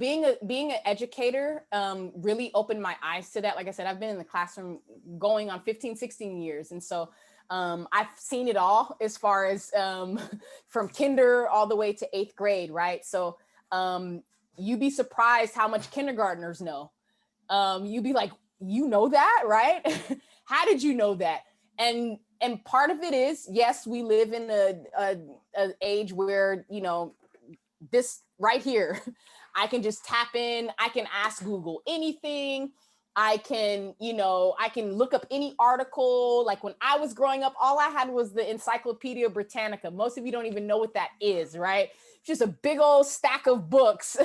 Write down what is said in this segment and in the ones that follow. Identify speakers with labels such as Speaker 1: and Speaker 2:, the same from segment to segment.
Speaker 1: being an educator really opened my eyes to that. Like I said, I've been in the classroom going on 15, 16 years. And so I've seen it all as far as from kinder all the way to 8th grade, right? So you'd be surprised how much kindergartners know. You'd be like, you know that, right? How did you know that? And part of it is, yes, we live in a age where, you know, this right here, I can just tap in, I can ask Google anything. I can, you know, I can look up any article. Like when I was growing up, all I had was the Encyclopedia Britannica. Most of you don't even know what that is, right? Just a big old stack of books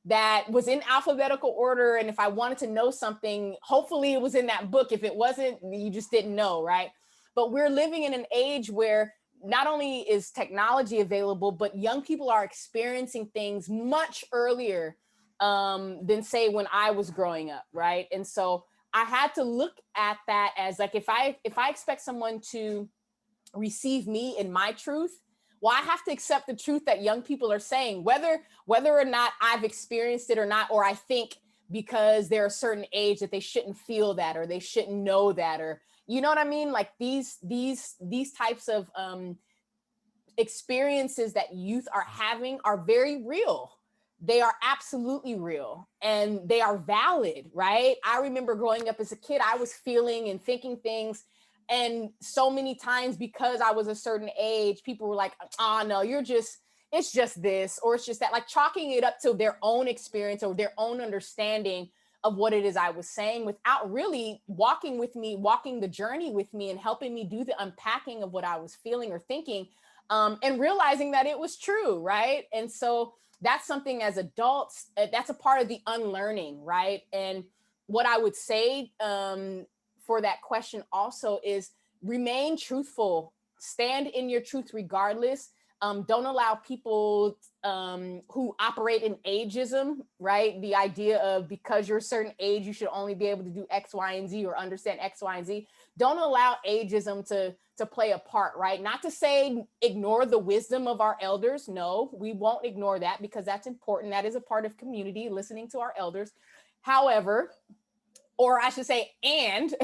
Speaker 1: that was in alphabetical order. And if I wanted to know something, hopefully it was in that book. If it wasn't, you just didn't know, right? But we're living in an age where not only is technology available, but young people are experiencing things much earlier than say when I was growing up, right? And so I had to look at that as like, if I expect someone to receive me in my truth, well, I have to accept the truth that young people are saying, whether or not I've experienced it or not, or I think because they're a certain age that they shouldn't feel that, or they shouldn't know that, or you know what I mean? Like these types of experiences that youth are having are very real. They are absolutely real and they are valid, right? I remember growing up as a kid, I was feeling and thinking things. And so many times because I was a certain age, people were like, oh no, it's just this, or it's just that, like chalking it up to their own experience or their own understanding of what it is I was saying without really walking the journey with me and helping me do the unpacking of what I was feeling or thinking, and realizing that it was true, right? And so that's something as adults, that's a part of the unlearning, right? And what I would say for that question also is remain truthful, stand in your truth regardless. Don't allow people who operate in ageism, right? The idea of because you're a certain age, you should only be able to do X, Y, and Z or understand X, Y, and Z. Don't allow ageism to play a part, right? Not to say ignore the wisdom of our elders. No, we won't ignore that because that's important. That is a part of community, listening to our elders. However, or I should say, and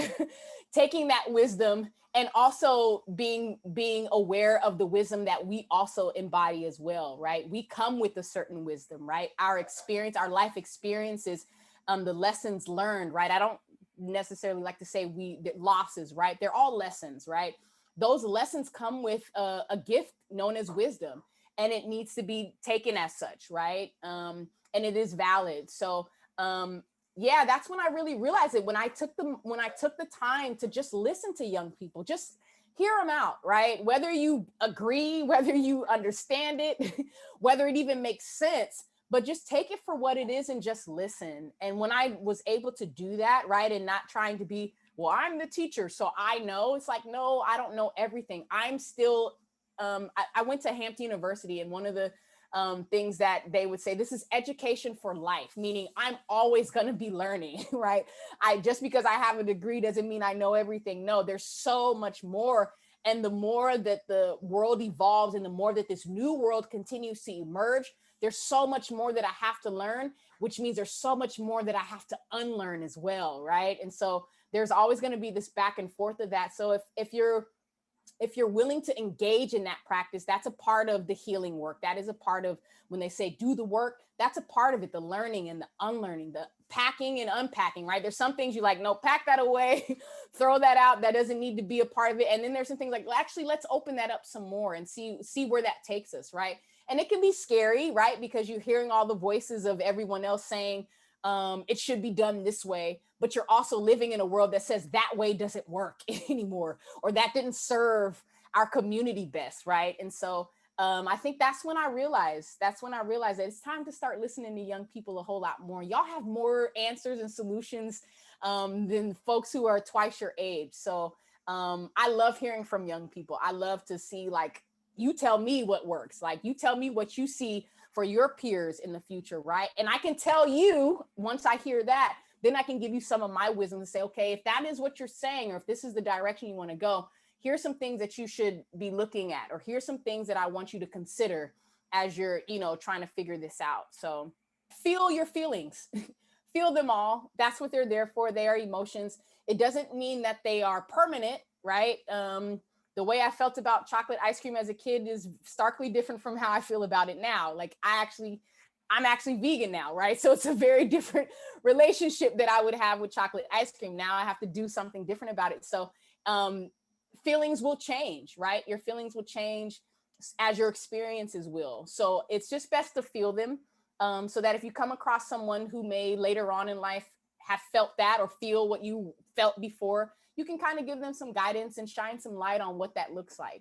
Speaker 1: taking that wisdom and also being aware of the wisdom that we also embody as well, right? We come with a certain wisdom, right? Our experience, our life experiences, the lessons learned, right? I don't necessarily like to say losses, right? They're all lessons, right? Those lessons come with a gift known as wisdom, and it needs to be taken as such, right? And it is valid. So, yeah, that's when I really realized it. When I took the time to just listen to young people, just hear them out, right? Whether you agree, whether you understand it, whether it even makes sense, but just take it for what it is and just listen. And when I was able to do that, right, and not trying to be, well, I'm the teacher, so I know, it's like, no, I don't know everything. I'm still, I went to Hampton University, and one of the things that they would say, this is education for life, meaning I'm always going to be learning, right? Just because I have a degree doesn't mean I know everything. No, there's so much more. And the more that the world evolves and the more that this new world continues to emerge, there's so much more that I have to learn, which means there's so much more that I have to unlearn as well, right? And so there's always going to be this back and forth of that. So if you're willing to engage in that practice, that's a part of the healing work. That is a part of when they say do the work, that's a part of it, the learning and the unlearning, the packing and unpacking, right? There's some things you like, no, pack that away, throw that out. That doesn't need to be a part of it. And then there's some things like, well, actually, let's open that up some more and see where that takes us, right? And it can be scary, right? Because you're hearing all the voices of everyone else saying, it should be done this way, but you're also living in a world that says that way doesn't work anymore, or that didn't serve our community best, right? And so I think that's when I realized that it's time to start listening to young people a whole lot more. Y'all have more answers and solutions than folks who are twice your age. So I love hearing from young people. I love to see, like, you tell me what works, like you tell me what you see for your peers in the future, right? And I can tell you, once I hear that, then I can give you some of my wisdom to say, okay, if that is what you're saying, or if this is the direction you want to go, here's some things that you should be looking at, or here's some things that I want you to consider as you're, trying to figure this out. So feel your feelings. Feel them all. That's what they're there for. They are emotions. It doesn't mean that they are permanent, right? The way I felt about chocolate ice cream as a kid is starkly different from how I feel about it now. Like I'm actually vegan now, right? So it's a very different relationship that I would have with chocolate ice cream. Now I have to do something different about it. So feelings will change, right? Your feelings will change as your experiences will. So it's just best to feel them, so that if you come across someone who may later on in life have felt that or feel what you felt before, you can kind of give them some guidance and shine some light on what that looks like.